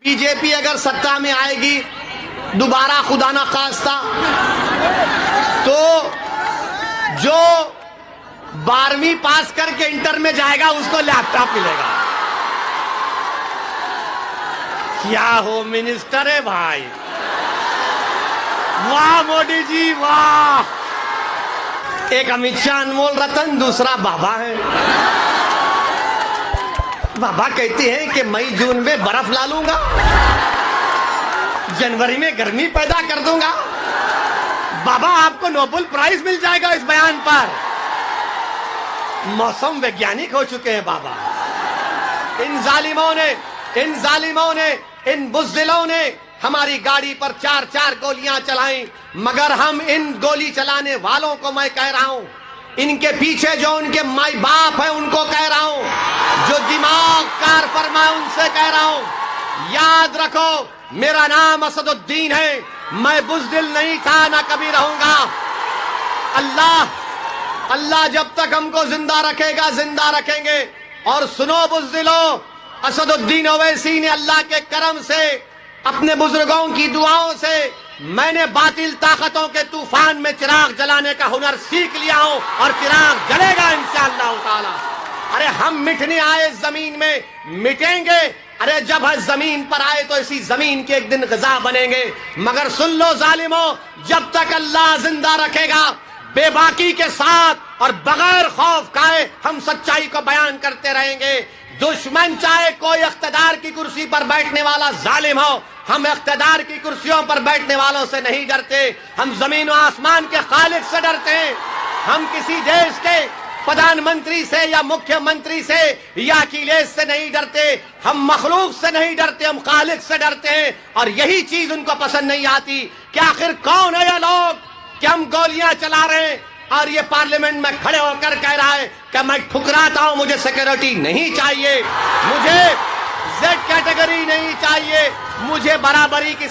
BJP अगर सत्ता में आएगी दोबारा, खुदा ना खास्ता, तो जो 12वीं पास करके इंटर में जाएगा उसको लैपटॉप मिलेगा। क्या हो मिनिस्टर है भाई, वाह मोदी जी वाह। एक अमित शाह अनमोल रतन, दूसरा बाबा है। बाबा कहते हैं कि मई जून में बर्फ ला लूंगा, जनवरी में गर्मी पैदा कर दूंगा। बाबा आपको नोबेल प्राइज मिल जाएगा इस बयान पर। मौसम वैज्ञानिक हो चुके हैं बाबा। इन जालिमों ने इन बुज़दिलों ने हमारी गाड़ी पर 4-4 गोलियां चलाई, मगर हम इन गोली चलाने वालों को मैं कह रहा हूं, इनके पीछे जो उनके माई बाप है उनको कह रहा हूं, जो दिमाग कार फरमा उनसे कह रहा हूं, याद रखो मेरा नाम असदुद्दीन है, मैं बुज़दिल नहीं था ना कभी रहूंगा। अल्लाह जब तक हमको जिंदा रखेगा जिंदा रखेंगे। और सुनो बुज़दिलों, असदुद्दीन ओवैसी ने अल्लाह के करम से, अपने बुजुर्गों की दुआओं से, मैंने बातिल ताकतों के तूफान में चिराग जलाने का हुनर सीख लिया हूं और चिराग जलेगा इंशाअल्लाह ताला। अरे हम मिटने आए जमीन में, मिटेंगे। अरे जब हम जमीन पर आए तो इसी जमीन के एक दिन ग़िज़ा बनेंगे। मगर सुन लो जालिमों, जब तक अल्लाह जिंदा रखेगा, बेबाकी के साथ और बगैर खौफ खाए हम सच्चाई को बयान करते रहेंगे। दुश्मन चाहे कोई इख्तिदार की कुर्सी पर बैठने वाला जालिम हो, हम इख्तिदार की कुर्सियों पर बैठने वालों से नहीं डरते, हम जमीन और आसमान के खालिक से डरते हैं। हम किसी देश के प्रधानमंत्री से या मुख्यमंत्री से या अखिलेश से नहीं डरते, हम मखलूक से नहीं डरते, हम खालिक से डरते हैं। और यही चीज उनको पसंद नहीं आती कि आखिर कौन है ये लोग कि हम गोलियां चला रहे हैं और ये पार्लियामेंट में खड़े होकर कह रहा है कि मैं ठुकराता हूं, मुझे सिक्योरिटी नहीं चाहिए, मुझे जेड कैटेगरी नहीं चाहिए, मुझे बराबरी के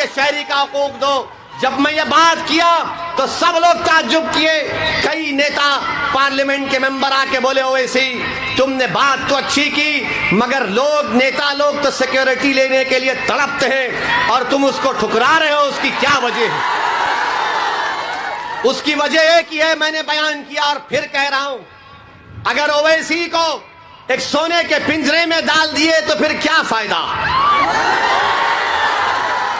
शहरी का हकूक दो। जब मैं ये बात किया तो सब लोग ताज्जुब किए। कई नेता पार्लियामेंट के मेंबर आके बोले, ओवैसी तुमने बात तो अच्छी की, मगर नेता लोग तो सिक्योरिटी लेने के लिए तड़पते हैं और तुम उसको ठुकरा रहे हो, उसकी क्या वजह है? उसकी वजह एक ही है, मैंने बयान किया और फिर कह रहा हूं, अगर ओवैसी को एक सोने के पिंजरे में डाल दिए तो फिर क्या फायदा?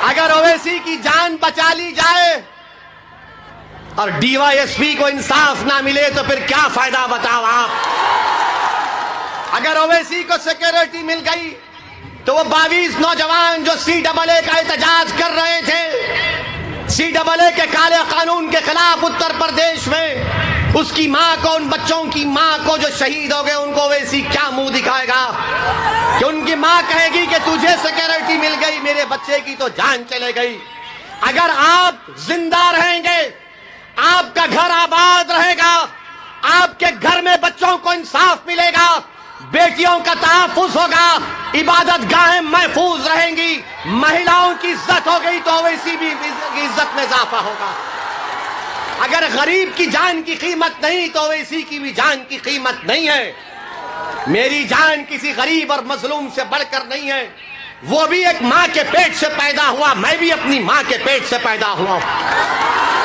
अगर ओवैसी की जान बचा ली जाए और डीवाईएसपी को इंसाफ ना मिले तो फिर क्या फायदा बताओ आप? अगर ओवैसी को सिक्योरिटी मिल गई तो वो 22 नौजवान जो CAA का एहतजाज कर रहे थे, CAA के काले कानून के खिलाफ उत्तर प्रदेश में, उसकी मां को, उन बच्चों की मां को जो शहीद हो गए, उनको ओवैसी क्या मुंह दिखाएगा? कि उनकी मां कहेगी कि तुझे सिक्योरिटी मिल गई, मेरे बच्चे की तो जान चले गई। अगर आप जिंदा रहेंगे, आपका घर आबाद रहेगा, आपके घर में बच्चों को इंसाफ मिलेगा, बेटियों का तहफ्फुज़ होगा, इबादत गाहें महफूज रहेंगी, महिलाओं की इज्जत हो गई तो ओवैसी भी इज्जत में इजाफा होगा। अगर गरीब की जान की कीमत नहीं तो ओवैसी की भी जान की कीमत नहीं है। मेरी जान किसी गरीब और मजलूम से बढ़कर नहीं है। वो भी एक मां के पेट से पैदा हुआ, मैं भी अपनी मां के पेट से पैदा हुआ।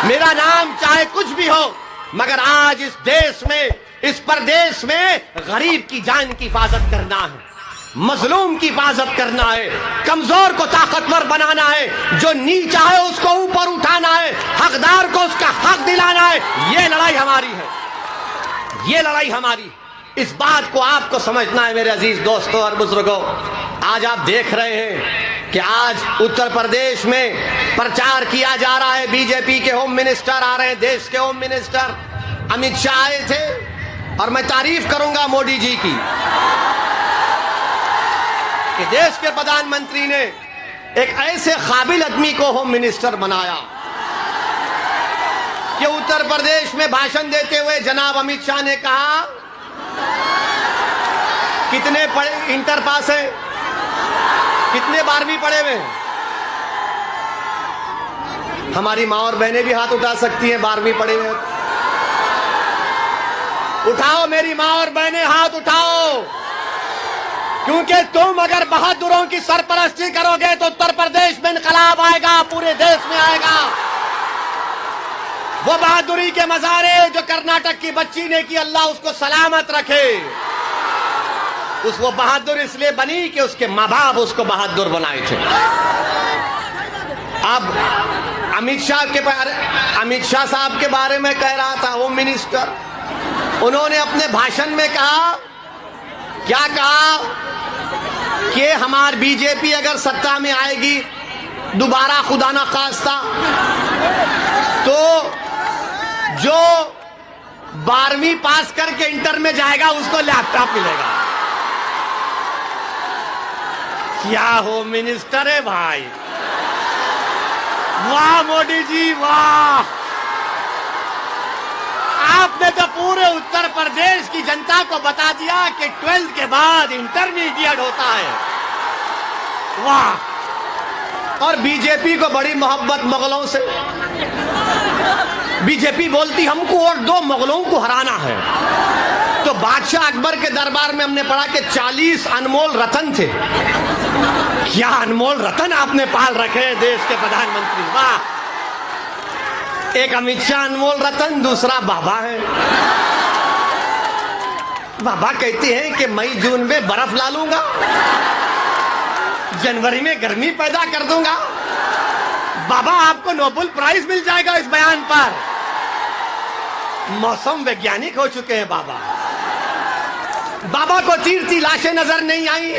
मेरा नाम चाहे कुछ भी हो, मगर आज इस देश में, इस प्रदेश में गरीब की जान की हिफाजत करना है, मजलूम की हिफाजत करना है, कमजोर को ताकतवर बनाना है, जो नीचा है उसको ऊपर उठाना है, हकदार को उसका हक दिलाना है। ये लड़ाई हमारी है, ये लड़ाई हमारी। इस बात को आपको समझना है मेरे अजीज दोस्तों और बुजुर्गों। आज आप देख रहे हैं कि आज उत्तर प्रदेश में प्रचार किया जा रहा है, बीजेपी के होम मिनिस्टर आ रहे हैं, देश के होम मिनिस्टर अमित शाह आए थे और मैं तारीफ करूंगा मोदी जी की कि देश के प्रधानमंत्री ने एक ऐसे काबिल आदमी को होम मिनिस्टर बनाया कि उत्तर प्रदेश में भाषण देते हुए जनाब अमित शाह ने कहा, कितने पढ़े, इंटर पास है, कितने 12वीं पढ़े हुए हैं? हमारी माँ और बहनें भी हाथ उठा सकती हैं 12वीं पढ़े हुए। उठाओ मेरी माँ और बहनें, हाथ उठाओ। क्योंकि तुम अगर बहादुरों की सरपरस्ती करोगे तो उत्तर प्रदेश में इनकलाब आएगा, पूरे देश में आएगा। वो बहादुरी के मजारे जो कर्नाटक की बच्ची ने की, अल्लाह उसको सलामत रखे। वो बहादुर इसलिए बनी कि उसके माँ बाप उसको बहादुर बनाए थे। अब अमित शाह साहब के बारे में कह रहा था होम मिनिस्टर, उन्होंने अपने भाषण में कहा, क्या कहा कि हमारी बीजेपी अगर सत्ता में आएगी दोबारा, खुदा ना खास्ता, तो जो 12वीं पास करके इंटर में जाएगा उसको लैपटॉप मिलेगा। क्या होम मिनिस्टर है भाई, वाह मोदी जी वाह। आपने तो पूरे उत्तर प्रदेश की जनता को बता दिया कि 12th के बाद इंटरमीडिएट होता है, वाह। और बीजेपी को बड़ी मोहब्बत मुगलों से, बीजेपी बोलती हमको वोट दो, मुगलों को हराना है। तो बादशाह अकबर के दरबार में हमने पढ़ा कि 40 अनमोल रतन थे। क्या अनमोल रतन आपने पाल रखे हैं देश के प्रधानमंत्री, वाह। एक अमित शाह अनमोल रतन, दूसरा बाबा है। बाबा कहते हैं कि मई जून में बर्फ ला लूंगा, जनवरी में गर्मी पैदा कर दूंगा। बाबा आपको नोबेल प्राइज मिल जाएगा इस बयान पर। मौसम वैज्ञानिक हो चुके हैं बाबा। बाबा को तीरती लाशें नजर नहीं आई।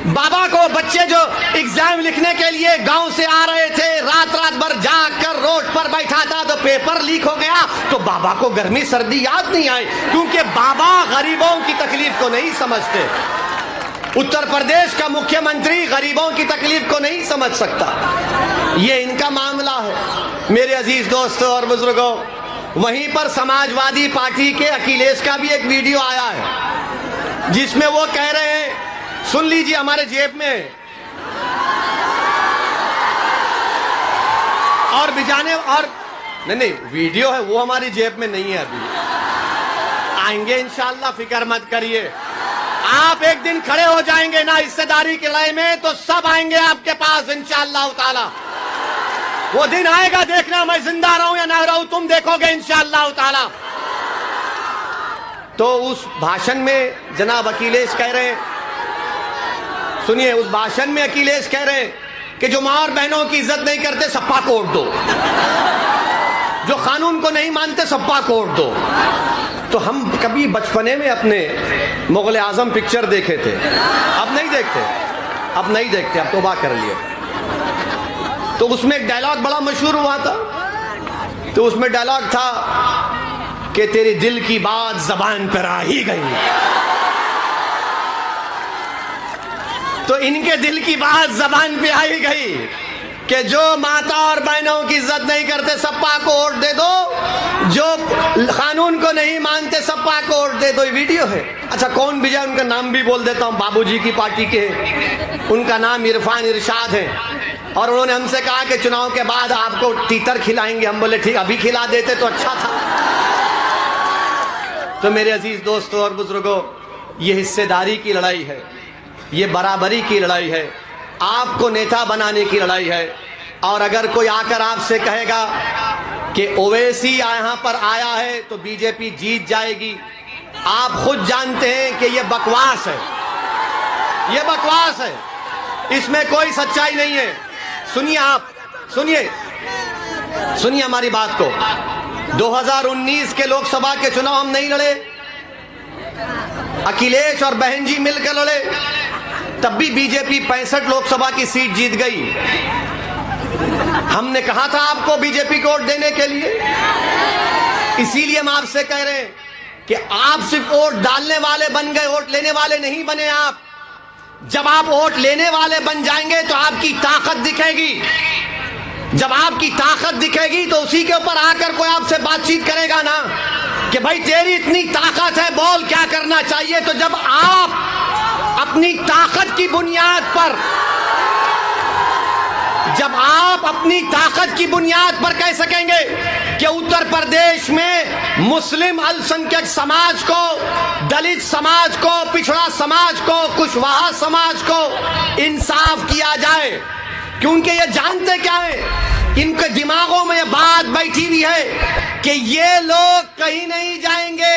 बाबा को बच्चे जो एग्जाम लिखने के लिए गांव से आ रहे थे, रात रात भर जाग कर रोड पर बैठा था तो पेपर लीक हो गया, तो बाबा को गर्मी सर्दी याद नहीं आई, क्योंकि बाबा गरीबों की तकलीफ को नहीं समझते। उत्तर प्रदेश का मुख्यमंत्री गरीबों की तकलीफ को नहीं समझ सकता। ये इनका मामला है। मेरे अजीज दोस्तों और बुजुर्गों, वहीं पर समाजवादी पार्टी के अखिलेश का भी एक वीडियो आया है जिसमें वो कह रहे हैं, सुन लीजिए, हमारे जेब में और बिजाने और नहीं वीडियो है वो हमारी जेब में नहीं है, अभी आएंगे इंशाअल्लाह, फिक्र मत करिए। आप एक दिन खड़े हो जाएंगे ना हिस्सेदारी की लड़ाई में, तो सब आएंगे आपके पास इंशाअल्लाह ताला। वो दिन आएगा, देखना, मैं जिंदा रहूं या ना रहूं, तुम देखोगे इंशाअल्लाह ताला। तो उस भाषण में जनाब अखिलेश कह रहे हैं, सुनिए, उस भाषण में अखिलेश कह रहे हैं कि जो मां और बहनों की इज्जत नहीं करते सप्पा कोड दो, जो कानून को नहीं मानते सप्पा कोड दो। तो हम कभी बचपने में अपने मुगल आजम पिक्चर देखे थे, अब नहीं देखते, अब तौबा कर लिए। तो उसमें एक डायलॉग बड़ा मशहूर हुआ था, तो उसमें डायलॉग था कि तेरे दिल की बात जबान पर आ ही गई। तो इनके दिल की बात जबान पे आई गई कि जो माता और बहनों की इज्जत नहीं करते सपा को वोट दे दो, जो कानून को नहीं मानते सपा को वोट दे दो। ये वीडियो है। अच्छा, कौन विजय, उनका नाम भी बोल देता हूँ, बाबूजी की पार्टी के, उनका नाम इरफान इरशाद है। और उन्होंने हमसे कहा कि चुनाव के बाद आपको तीतर खिलाएंगे। हम बोले ठीक, अभी खिला देते तो अच्छा था। तो मेरे अजीज दोस्तों और बुजुर्गों, ये हिस्सेदारी की लड़ाई है, ये बराबरी की लड़ाई है, आपको नेता बनाने की लड़ाई है। और अगर कोई आकर आपसे कहेगा कि ओवैसी यहाँ पर आया है तो बीजेपी जीत जाएगी, आप खुद जानते हैं कि ये बकवास है, ये बकवास है, इसमें कोई सच्चाई नहीं है। सुनिए, आप सुनिए हमारी बात को। 2019 के लोकसभा के चुनाव हम नहीं लड़े, अखिलेश और बहन जी मिलकर लड़े, तब भी बीजेपी 65 लोकसभा की सीट जीत गई। हमने कहा था आपको बीजेपी को वोट देने के लिए, इसीलिए हम आपसे कह रहे हैं कि आप सिर्फ वोट डालने वाले बन गए, वोट लेने वाले नहीं बने आप। जब आप वोट लेने वाले बन जाएंगे तो आपकी ताकत दिखेगी। जब आपकी ताकत दिखेगी तो उसी के ऊपर आकर कोई आपसे बातचीत करेगा ना कि भाई तेरी इतनी ताकत है, बोल क्या करना चाहिए। तो जब आप अपनी ताकत की बुनियाद पर, जब आप अपनी ताकत की बुनियाद पर कह सकेंगे कि उत्तर प्रदेश में मुस्लिम अल्पसंख्यक समाज को, दलित समाज को, पिछड़ा समाज को, कुशवाहा समाज को इंसाफ किया जाए। क्योंकि ये जानते क्या है, इनके दिमागों में ये बात बैठी हुई है कि ये लोग कहीं नहीं जाएंगे।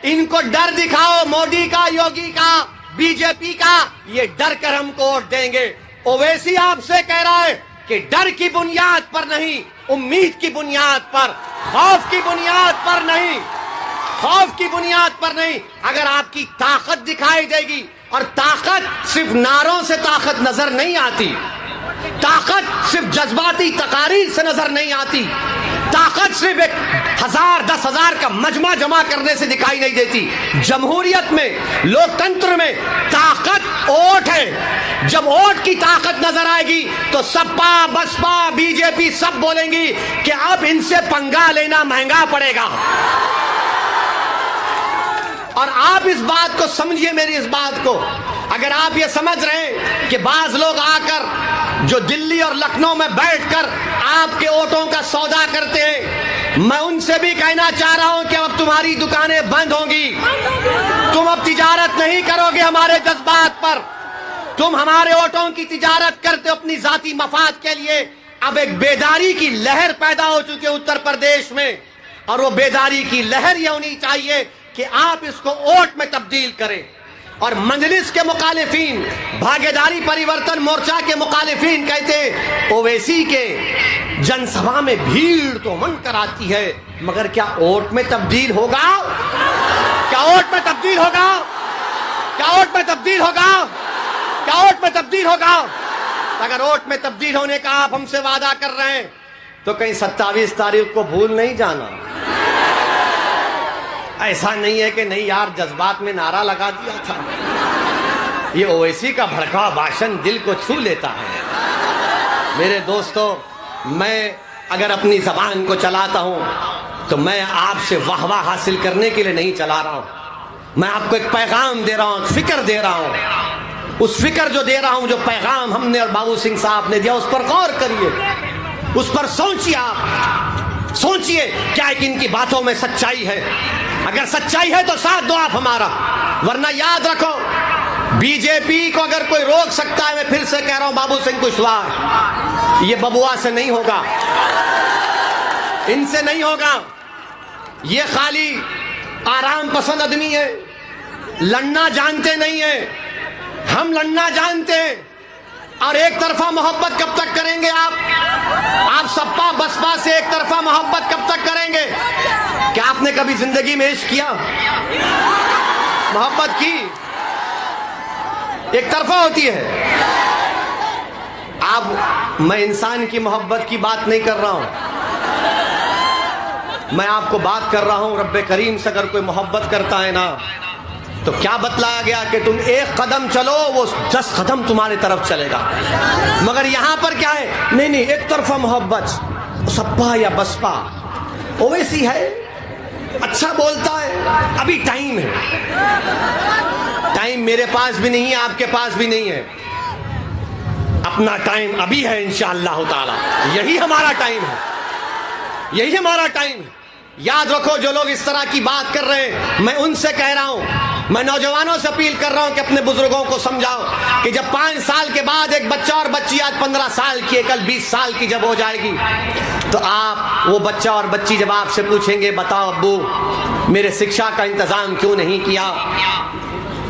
इनको डर दिखाओ मोदी का, योगी का, बीजेपी का, ये डर कर हमको वोट देंगे। ओवैसी आपसे कह रहा है कि डर की बुनियाद पर नहीं, उम्मीद की बुनियाद पर, खौफ की बुनियाद पर नहीं, खौफ की बुनियाद पर नहीं। अगर आपकी ताकत दिखाई देगी, और ताकत सिर्फ नारों से ताकत नजर नहीं आती, ताकत सिर्फ जज्बाती तकारीर से नजर नहीं आती, ताकत सिर्फ 1000 10,000 का मजमा जमा करने से दिखाई नहीं देती। जमहूरियत में, लोकतंत्र में ताकत वोट है। जब वोट की ताकत नजर आएगी तो सपा, बसपा, बीजेपी सब बोलेंगी कि अब इनसे पंगा लेना महंगा पड़ेगा। और आप इस बात को समझिए, मेरी इस बात को, अगर आप ये समझ रहे हैं कि बाज लोग आकर जो दिल्ली और लखनऊ में बैठकर आपके वोटों का सौदा करते हैं, मैं उनसे भी कहना चाह रहा हूं कि अब तुम्हारी दुकानें बंद होंगी। तुम अब तिजारत नहीं करोगे हमारे जज्बात पर। तुम हमारे वोटों की तिजारत करते हो अपनी जाती मफाद के लिए। अब एक बेदारी की लहर पैदा हो चुकी है उत्तर प्रदेश में, और वो बेदारी की लहर ये होनी चाहिए कि आप इसको वोट में तब्दील करें। और मजलिस के मुखालिफिन, भागीदारी परिवर्तन मोर्चा के मुखालिफिन कहते हैं ओवैसी के जनसभा में भीड़ तो मन कराती है, मगर क्या वोट में तब्दील होगा? क्या वोट में तब्दील होगा? क्या वोट में तब्दील होगा? क्या वोट में तब्दील होगा? अगर वोट में तब्दील होने का आप हमसे वादा कर रहे हैं तो कहीं 27 तारीख को भूल नहीं जाना। ऐसा नहीं है कि नहीं यार जज्बात में नारा लगा दिया था। ये ओवैसी का भड़का भाषण दिल को छू लेता है। मेरे दोस्तों, मैं अगर अपनी जबान को चलाता हूं तो मैं आपसे वाहवाह हासिल करने के लिए नहीं चला रहा हूं। मैं आपको एक पैगाम दे रहा हूं, फिक्र दे रहा हूं। उस फिक्र जो दे रहा हूं, जो पैगाम हमने और बाबू सिंह साहब ने दिया, उस पर गौर करिए, उस पर सोचिए। आप सोचिए क्या कि इनकी बातों में सच्चाई है। अगर सच्चाई है तो साथ दो आप हमारा, वरना याद रखो बीजेपी को अगर कोई रोक सकता है, मैं फिर से कह रहा हूं बाबू सिंह कुशवाहा, ये बबुआ से नहीं होगा, इनसे नहीं होगा। ये खाली आराम पसंद आदमी है, लड़ना जानते नहीं है। हम लड़ना जानते हैं। और एक तरफा मोहब्बत कब तक करेंगे आप सपा बसपा से एक तरफा मोहब्बत कब तक करेंगे? क्या आपने कभी जिंदगी में इश्क किया, मोहब्बत की? एक तरफा होती है। आप, मैं इंसान की मोहब्बत की बात नहीं कर रहा हूं, मैं आपको बात कर रहा हूं रब्बे करीम से। अगर कोई मोहब्बत करता है ना, तो क्या बतलाया गया कि तुम एक कदम चलो, वो 10 कदम तुम्हारी तरफ चलेगा। मगर यहां पर क्या है, नहीं नहीं एक तरफा मोहब्बत, सपा या बसपा। ओवैसी है, अच्छा बोलता है, अभी टाइम है। टाइम मेरे पास भी नहीं है, आपके पास भी नहीं है। अपना टाइम अभी है इंशाअल्लाह ताला। यही हमारा टाइम है, यही हमारा टाइम है। याद रखो, जो लोग इस तरह की बात कर रहे हैं, मैं उनसे कह रहा हूं, मैं नौजवानों से अपील कर रहा हूं कि अपने बुजुर्गों को समझाओ कि जब 5 साल के बाद एक बच्चा और बच्ची, आज 15 साल की है, कल 20 साल की जब हो जाएगी, तो आप, वो बच्चा और बच्ची जब आपसे पूछेंगे बताओ अब्बू मेरे शिक्षा का इंतजाम क्यों नहीं किया,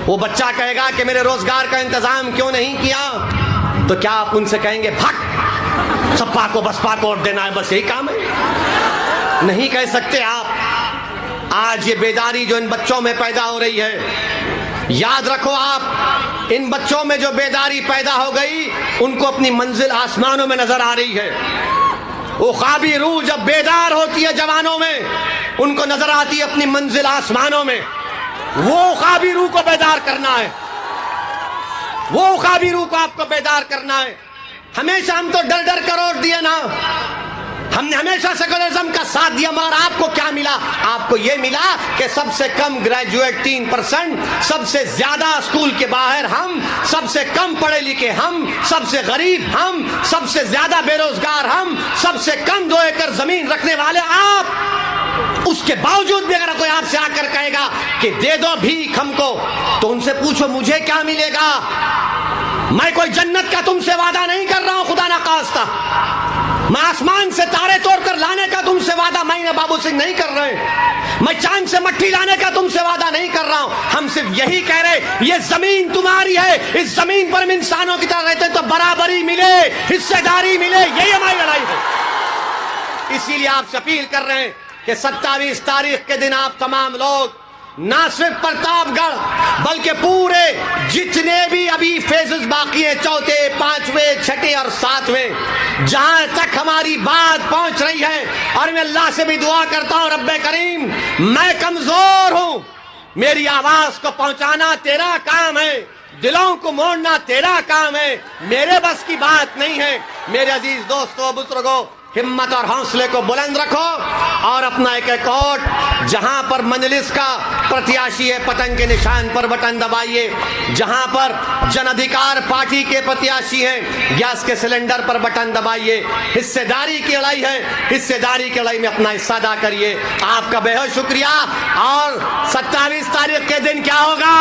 वो बच्चा कहेगा कि मेरे रोजगार का इंतजाम क्यों नहीं किया, तो क्या आप उनसे कहेंगे भाग सपा को बसपा को वोट देना है, बस यही काम है? नहीं कह सकते आप। आज ये बेदारी जो इन बच्चों में पैदा हो रही है, याद रखो आप, इन बच्चों में जो बेदारी पैदा हो गई, उनको अपनी मंजिल आसमानों में नजर आ रही है। वो ख्वाबी रूह जब बेदार होती है जवानों में, उनको नजर आती है अपनी मंजिल आसमानों में। वो ख्वाबी रूह को बेदार करना है, वो ख्वाबी रूह को आपको बेदार करना है। हमेशा हम तो डर डर कर वोट दिए ना, हमने हमेशा सेकुलरिज्म का साथ दिया, मगर आपको क्या मिला? आपको यह मिला कि सबसे कम ग्रेजुएट 3%, सबसे ज्यादा स्कूल के बाहर हम, सबसे कम पढ़े लिखे हम, सबसे गरीब हम, सबसे ज्यादा बेरोजगार हम, सबसे कम 2 एकड़ जमीन रखने वाले आप। उसके बावजूद भी अगर कोई आपसे आकर कहेगा कि दे दो भीख हमको, तो उनसे पूछो मुझे क्या मिलेगा? मैं कोई जन्नत का तुमसे वादा नहीं कर रहा हूं, खुदा ना खास्ता। मैं आसमान से तारे तोड़कर लाने का तुमसे वादा मैं बाबू सिंह नहीं कर रहे। मैं चांद से मट्टी लाने का तुमसे वादा नहीं कर रहा हूं। हम सिर्फ यही कह रहे, ये जमीन तुम्हारी है, इस जमीन पर हम इंसानों की तरह रहते हैं तो बराबरी मिले, हिस्सेदारी मिले, यही हमारी लड़ाई है। इसीलिए आपसे अपील कर रहे हैं कि 27 तारीख के दिन आप तमाम लोग ना सिर्फ प्रतापगढ़ बल्कि पूरे जितने भी अभी फेजेस बाकी हैं, 4थे, 5वें, 6ठे और 7वें, जहां तक हमारी बात पहुंच रही है, और मैं अल्लाह से भी दुआ करता हूं, रब्बे करीम मैं कमजोर हूं, मेरी आवाज को पहुंचाना तेरा काम है, दिलों को मोड़ना तेरा काम है, मेरे बस की बात नहीं है। मेरे अजीज दोस्तों, बुजुर्गों, हिम्मत और हौसले को बुलंद रखो और अपना एक कोट जहां पर मजलिस का प्रत्याशी है पतंग के निशान पर बटन दबाइए, जहां पर जन अधिकार पार्टी के प्रत्याशी हैं गैस के सिलेंडर पर बटन दबाइए। हिस्सेदारी की लड़ाई है, हिस्सेदारी की लड़ाई में अपना हिस्सा अदा करिए। आपका बेहद शुक्रिया। और 27 तारीख के दिन क्या होगा?